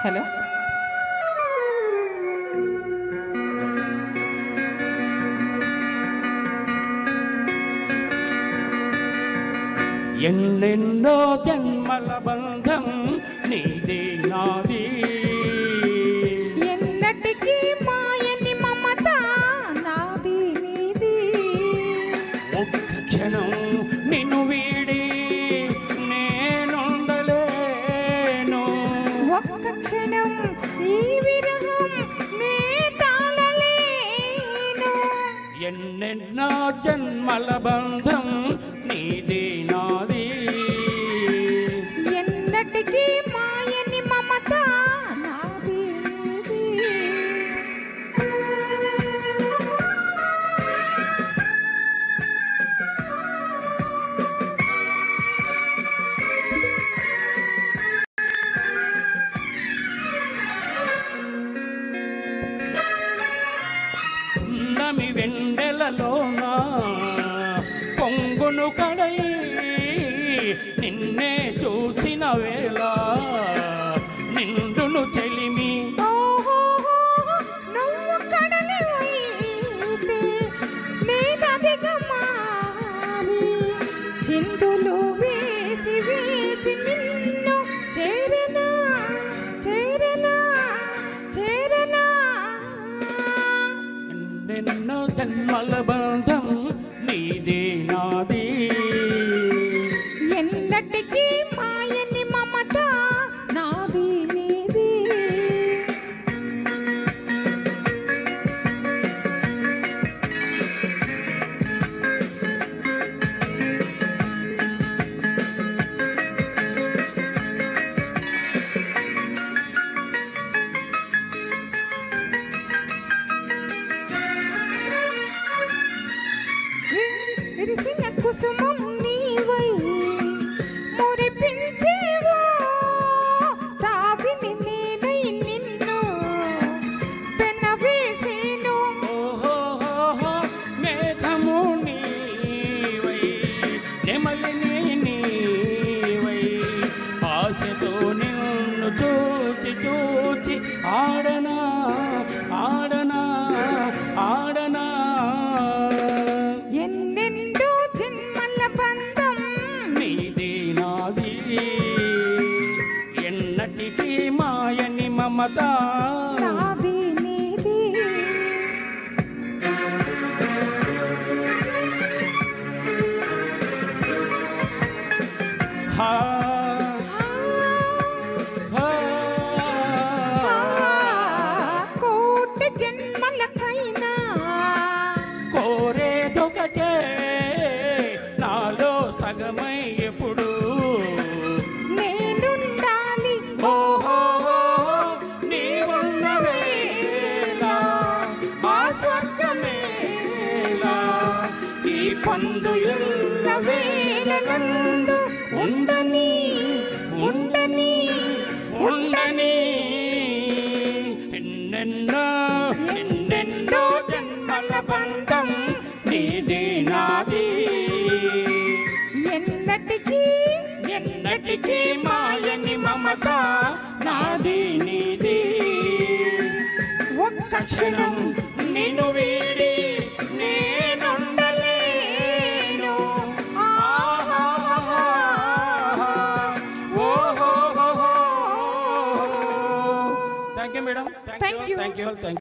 Hello ఎన్నెన్నో జన్మల బంధం నీదే నాది, ఎన్నటికీ మాయని మమత నాది నీది. ఒక్క క్షణం నిన్ను వీడి నేనుండలేను, ఒక్క క్షణం ఈ విరహం నే తాళలేను. ఎన్నెన్నో జన్మల బంధం నీదే నాది, ఎన్నటికీ మాయని మమత నాది నీది. నమి వెండెలలోన పొంగును కడలి నిన్నే చూసిన వేళ నిండును చెలిమి. నువ్వు కడలివైతే నేనదిగా మారి చిందులు వేసి వేసి నిన్ను చేరనా చేరనా చేరనా. ఎన్నెన్నో జన్మల బంధం నీదే నాది, ఎన్నటికీ మాయని మమత నాది నీది. విరిసిన కుసుమం నీవై మురిపించేవో తావిని నేనై నిన్ను పెనవేసేను. ఓహో మేఘము నీవై నెమలిని నీవై ఆశతో నిన్ను చూచి చూచి ఆడనా ఆడనా ఆడనా. ఎన్నెందో జన్మల బంధం నీది నాది, ఎన్నటికీ మాయని మమత నాది నీది. హా హా. కోటి జన్మలకైనా కోరేదొకటే నాలో సగమై ఎప్పుడు నేనుండాలి. ఓహో నీవున్న వేళ ఆ స్వర్గమేలా ఈ పందు ఎల్ల వేళలందు ఉండని ఉండని ఉండని. ఎన్నెన్నో ఎన్నెన్నో జన్మల బంధం నీది నాది, ఎన్నటికీ ఎన్నటికీ మాయని మమత నాది నీది. ఒక్క క్షణం నిన్ను వీడి నేనుండలేను. ఆహాహా. ఓహోహోహో. Thank you madam, Thank you. Thank you.